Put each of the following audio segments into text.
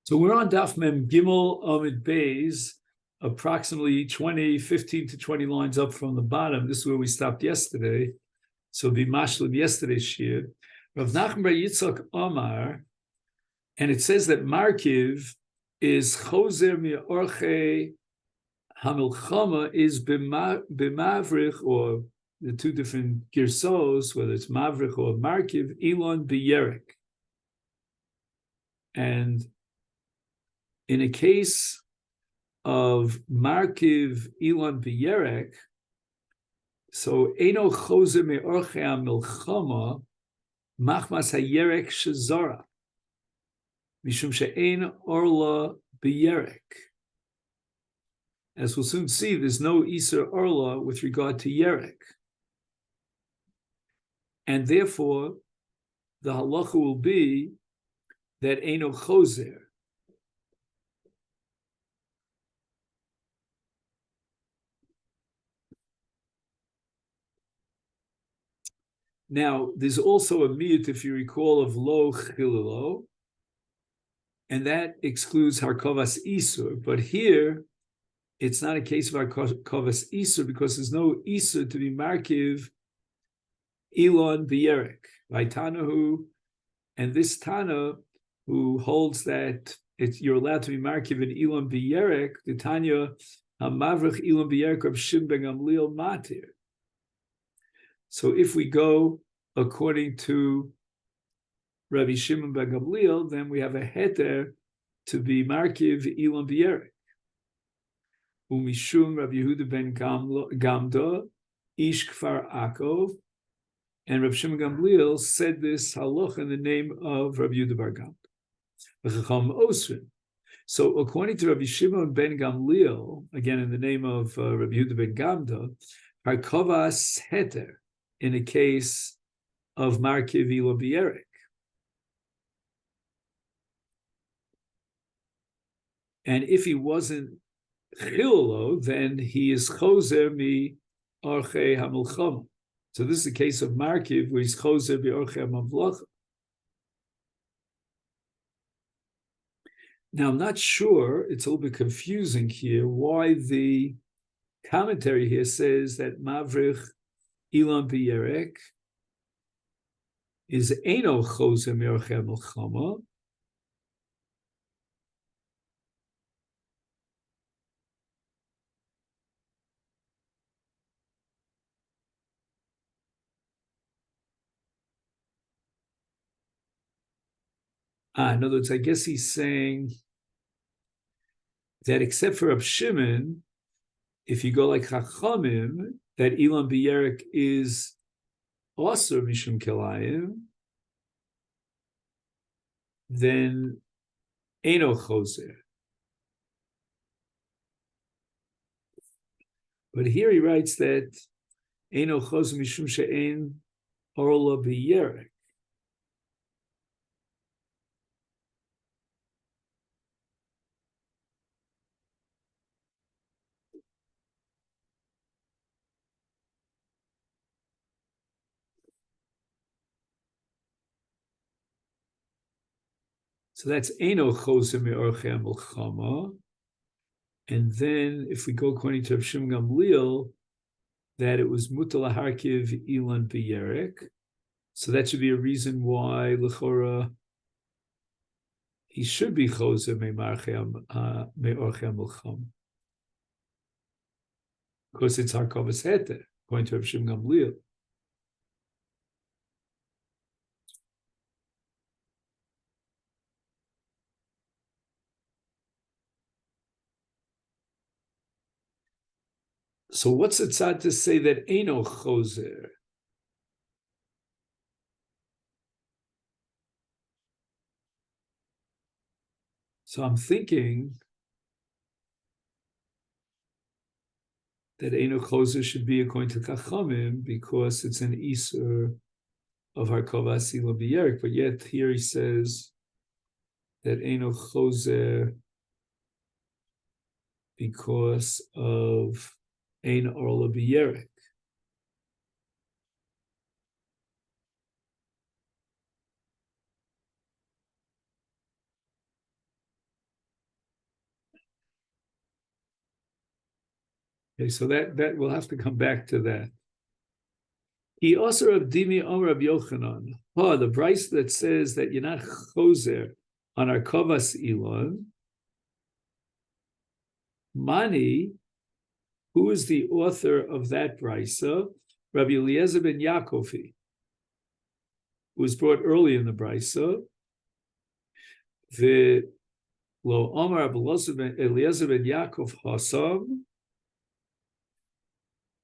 So we're on Daf Mem Gimel Amid Beis, approximately 15 to 20 lines up from the bottom. This is where we stopped yesterday. So be mashlim yesterday's shir. Rav Nachman bar Yitzchak Omar, and it says that Markiv is Choser mi'orchei hamilchama is b'mavrich, or the two different girsos, whether it's mavrich or Markiv, Elon b'yerek. And in a case of Markiv Elon b'yerek, so Eino Choser me'orchei hamilchama machmas hayerek shezara mishum she'ein orla b'yerek. As we'll soon see, there's no Iser orla with regard to yerek, and therefore the halacha will be that Eino Choser. Now, there's also a miyut, if you recall, of lo chililo, and that excludes harkovas isur. But here, it's not a case of harkovas isur because there's no isur to be markiv elon b'yerek by Tanahu, and this Tana who holds that you're allowed to be markiv in elon b'yerek, the Tanya hamavrich elon b'yerek Reb Shimon ben Gamliel matir. So if we go according to Rabbi Shimon ben Gamliel, then we have a heter to be markiv elon b'yerek. Umishum Rabbi Yehuda ben Gamda, ish kfar Akov, and Rabbi Shimon ben Gamliel said this halacha in the name of Rabbi Yehuda bar Gamda. So according to Rabbi Shimon ben Gamliel, again in the name of Rabbi Yehuda ben Gamda, harkovas heter, in a case of Markiv Elon b'yerek. And if he wasn't Chilolo, then he is Choser mi Orchei HaMilchama. So this is the case of Markiv, where he's Choser bi Orchei HaMavlacha. Now, I'm not sure, it's a little bit confusing here, why the commentary here says that Mavrich Elon b'yerek is Eino Choser mi'orchei milchama. In other words, I guess he's saying that except for Reb Shimon, if you go like Chachamim, that Elon b'yerek is also Mishum Kelayim, then Eino Choser. But here he writes that Eino Choser Mishum She'ein Orla b'yerek. So that's Eino Choser mi'orchei milchama. And then if we go according to Reb Shimon Gamliel, that it was Mutal Harkiv Elon b'yerek. So that should be a reason why L'chora he should be Choser me'orchei milchama. Because it's harkovas heter, according to Reb Shimon Gamliel. So what's the tzad to say that Eino Choser? So I'm thinking that Eino Choser should be according to Chachamim because it's an Isur of harkovas Elon b'yerek, but yet here he says that Eino Choser because of Ein Orla b'yerek. Okay, so that we'll have to come back to that. He also of Dimi Omer Rabbi Yochanan. Oh, the Bryce that says that you're not choser on our kovas ilon. Mani, who is the author of that Brisa? Rabbi Eliezer ben Yaakovi, who was brought early in the Brisa. The Lo Omer Eliezer ben Yaakov Hasam.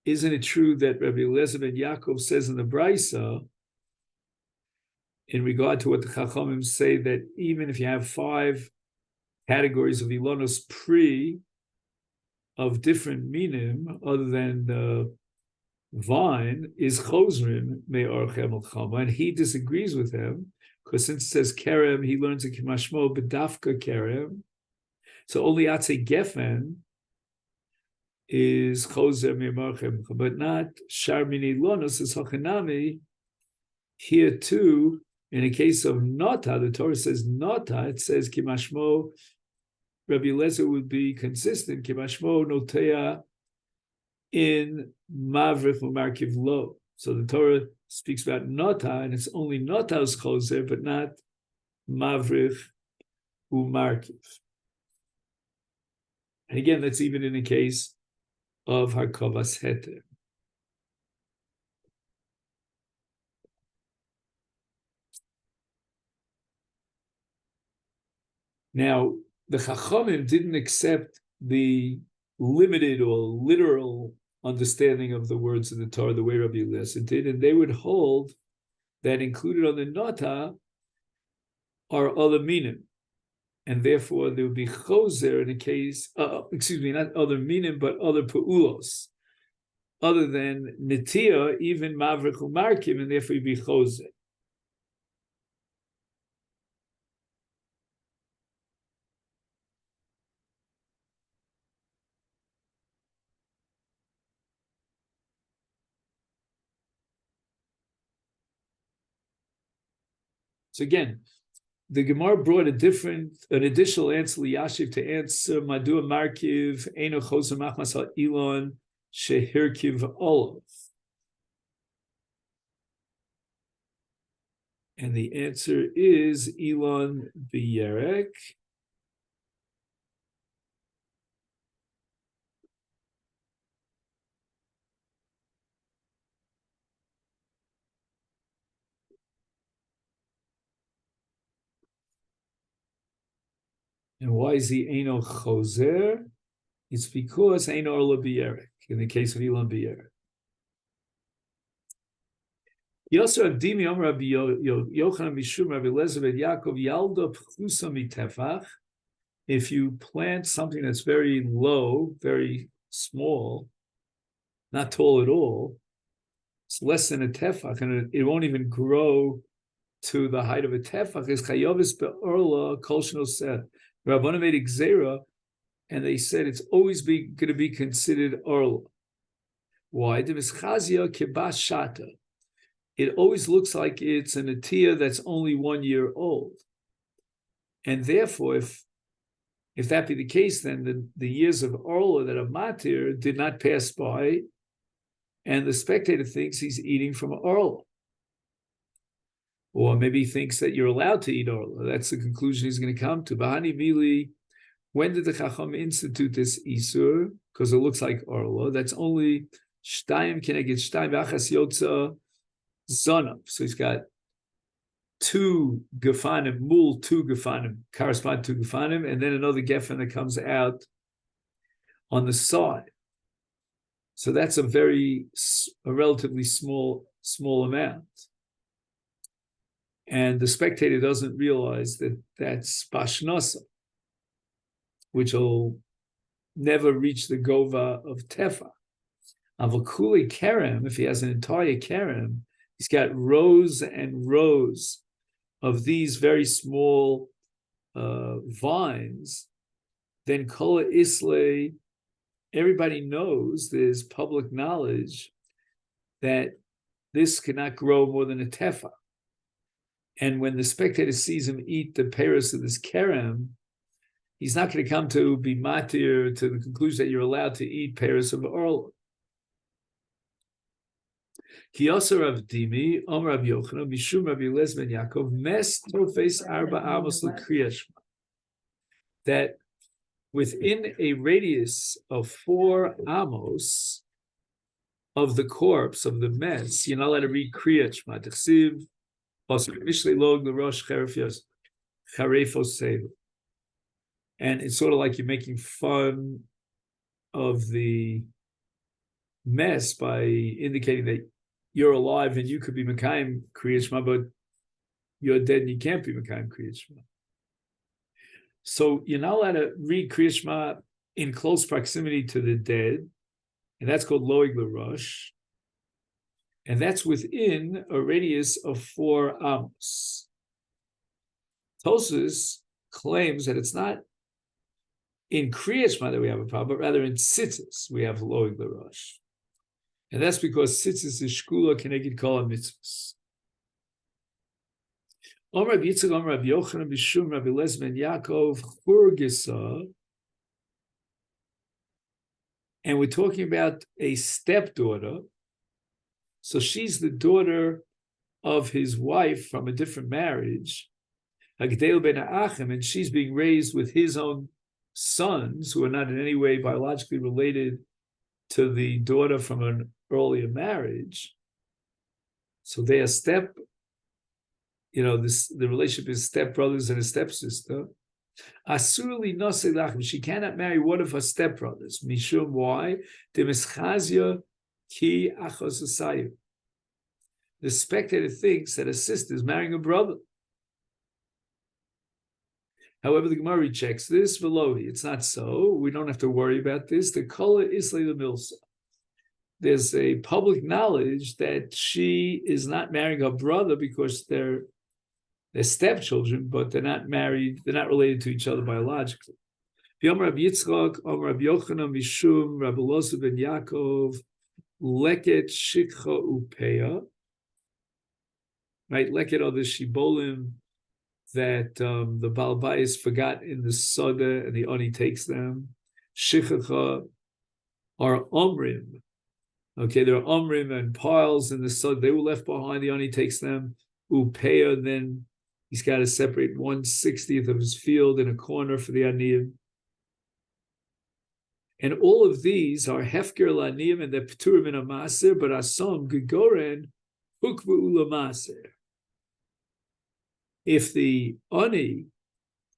Isn't it true that Rabbi Eliezer ben Yaakov says in the Brisa, in regard to what the Chachamim say, that even if you have 5 categories of Ilonos Pri of different minim, other than the vine, is Chosrin Me'orchem al-Chama, and he disagrees with him, because since it says Kerem, he learns a Kimashmo B'dafka Kerem, so only Atze Gefen is Choser Me'orchem, but not Shar Mini Ilonos is Hochanami. Here too, in a case of Nota, the Torah says Nota, it says Kimashmo, Rabbi Eliezer would be consistent, Kimashmo Notea in Mavrich Umarkiv Lo. So the Torah speaks about Nota, and it's only Nota's Choser, but not Mavrich Umarkiv. And again, that's even in the case of Harkovas Heter. Now, the Chachamim didn't accept the limited or literal understanding of the words of the Torah the way Rabbi Eliezer did, and they would hold that included on the Nota are other minim, and therefore there would be choser in a case, not other minim, but other peulos, other than netia, even mavrich umarkim, and therefore you'd be choser. So again, the Gemara brought an additional answer liyashiv to answer Madua Markiv Eino Choser Machmas Al Elon Shehirkiv Olav, and the answer is Elon B'Yerek. And why is he Eino Choser? It's because Eino Orla B'Yerek, in the case of Elon B'Yerek. You also have Dimi Omer Rabbi Yochanan Mishum Rabbi Eliezer ben Yaakov Yalda Pchusa Mitefach. If you plant something that's very low, very small, not tall at all, it's less than a tefach, and it won't even grow to the height of a tefach. Is chayovis be'orla kol shno said. Rabbanan made gzera, and they said it's always going to be considered orla. Why? The mischazia kibas shata. It always looks like it's an atiyah that's only 1 year old, and therefore, if that be the case, then the years of orla that are matir did not pass by, and the spectator thinks he's eating from orla. Or maybe he thinks that you're allowed to eat orla. That's the conclusion he's going to come to. Bahani Mili, when did the Chacham institute this Isur? Because it looks like orla. That's only Shtayim Keneged Shtayim V'achas Yotza Zonav. So he's got 2 Gefanim, Mul 2 Gefanim, correspond to Gefanim, and then another Gefen that comes out on the side. So that's a relatively small amount. And the spectator doesn't realize that that's Bashnosa, which will never reach the Gova of Tefa. Avakuli Kerem, if he has an entire Kerem, he's got rows and rows of these very small vines, then Kola Islay, everybody knows, there's public knowledge that this cannot grow more than a tefa. And when the spectator sees him eat the pears of this kerem, he's not going to come to be matir to the conclusion that you're allowed to eat pears of orla. Kiyasa Rav Dimi, Omer Rav Yochanan, Mishum Rav Yelez ben Yaakov, Mes Tofes Arba Amos L'Kriyas, that within a radius of 4 amos of the corpse of the mess, you're not allowed to read Kriyat Shema. T'chsiv, Pasuk Mishlei Log L'Rosh Charefos Sev. And it's sort of like you're making fun of the mess by indicating that you're alive and you could be Mekayim Kriyat Shema, but you're dead and you can't be Mekayim Kriyat Shema. So you're not allowed to read Kriyat Shema in close proximity to the dead, and that's called Loig L'Rosh, and that's within a radius of 4 amos. Tosfos claims that it's not in Kriyat Shema that we have a problem, but rather in Tzitzis we have Loig L'Rosh. And that's because Tzitzis is Shkula Keneged Kol HaMitzvos. Omer Rav Yitzchak, Omer Rav Yochanan, Mishum Rav Yelez ben Yaakov, Churgisa. And we're talking about a stepdaughter. So she's the daughter of his wife from a different marriage, Hagdel ben Achim, and she's being raised with his own sons, who are not in any way biologically related to the daughter from an earlier marriage. So they are the relationship is stepbrothers and a stepsister. Asurli nose lachem, she cannot marry one of her stepbrothers. Mishum, why? Demischazia ki achos asayu. The spectator thinks that a sister is marrying a brother. However, the Gemara rejects this. Velohi, it's not so. We don't have to worry about this. The kola islay the milsa. There's a public knowledge that she is not marrying her brother because they're stepchildren, but they're not married, they're not related to each other biologically. Yom Rav Yitzchak, Om Rav Yochanan, Mishum, Rav Elazar ben Yaakov, Leket Shikcha Upeya. Right, Leket are the Shibolim that the Baal Bayis forgot in the Sotah and the Oni takes them. Shikcha are Omrim. Okay, there are Omrim and piles in the Sotah. They were left behind, the Oni takes them. Upeya, then he's got to separate 1/60th of his field in a corner for the Aniyim. And all of these are Hefker L'Aniyim and they're P'turim in a Maser, but Asom, Gegoren, Hukvu Ula Maser. If the Ani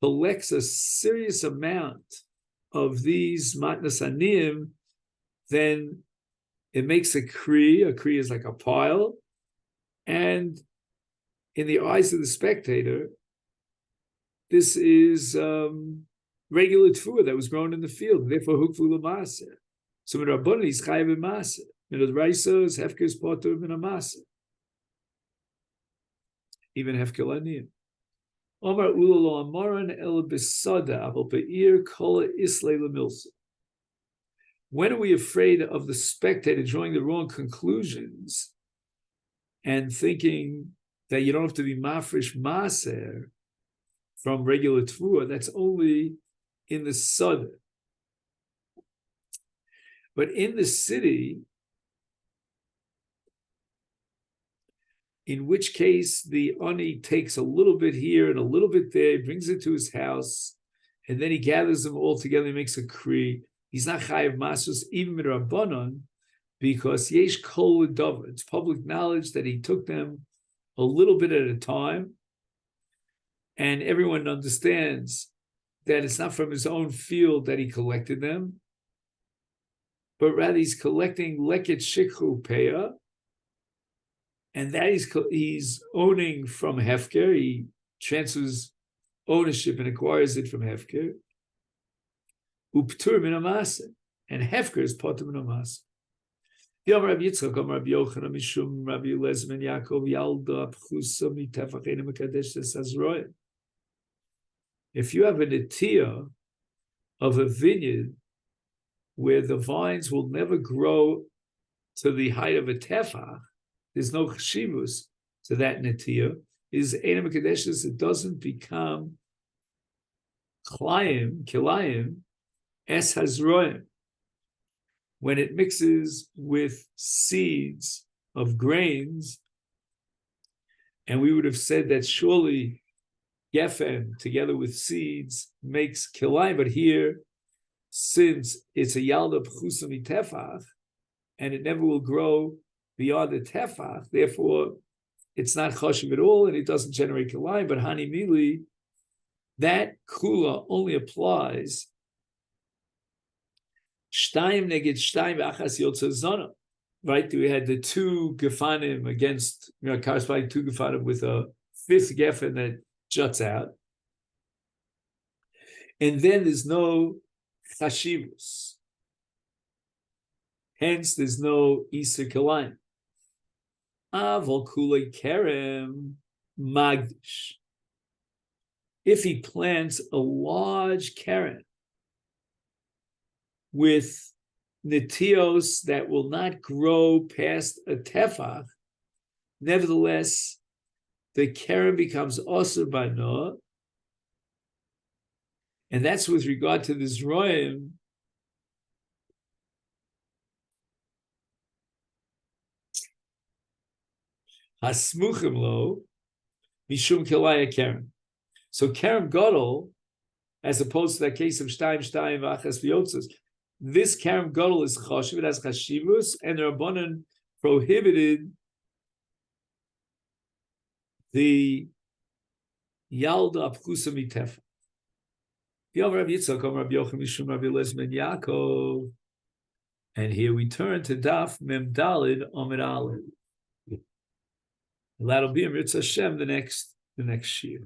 collects a serious amount of these Matnas Aniyim, then it makes a Kri. A Kri is like a pile. And in the eyes of the spectator, this is regular tefua that was grown in the field. Therefore, hukvu l'maser. So, min Rabbanan is chayav b'maser. Min Raisa is hefker potur min amaser. Even hefker l'aniyim. Omar ula lo amaran el b'sada aval be'ir kola islay l'milsa. When are we afraid of the spectator drawing the wrong conclusions and thinking that you don't have to be mafresh maser from regular tefua? That's only in the Sotah. But in the city, in which case the Ani takes a little bit here and a little bit there, brings it to his house, and then he gathers them all together and makes a kri. He's not chayav masos, even with Rabbanon, because yesh kol l'dava. It's public knowledge that he took them a little bit at a time, and everyone understands that it's not from his own field that he collected them, but rather he's collecting leket shikhu peya, and that he's owning from Hefker. He transfers ownership and acquires it from Hefker. Uptur min amasa, and Hefker is potur min amasa. Yom Rav Yitzchak, Om Rav Yochanan, Mishum Rav Yelez ben Yaakov, Yalda Pchusa mitefachenu mekadesh esazroya. If you have a netiyah of a vineyard where the vines will never grow to the height of a tefach, there's no cheshivus to that netiyah, is eina mekadesh, it doesn't become Chlayim, kilayim, es hazroim, when it mixes with seeds of grains, and we would have said that surely gefen together with seeds makes kilayim, but here, since it's a yalda p'chusam tefach, and it never will grow beyond the tefach, therefore it's not chashiv at all, and it doesn't generate kilayim. But hani mili, that kula only applies shtayim neged shtayim v'achas yotza zona. Right? We had the two gefanim against, corresponding two gefanim with a fifth gefen that juts out. And then there's no chashivus. Hence, there's no iser kilayim. Avol kulei kerem magdish. If he plants a large keren with netios that will not grow past a tefach, nevertheless, the keren becomes osur by Noah, and that's with regard to the zroim. Hasmuchim lo mishum kilaya keren. So keren gadol, as opposed to that case of shtayim v'achas v'yotzos, this keren gadol is chashiv, it has chashivus, and the Rabbanan prohibited the yalda apchusa mitefa. And here we turn to Daf Mem Dalid Amid Aleph. That'll be in Mitzvah Hashem the next year.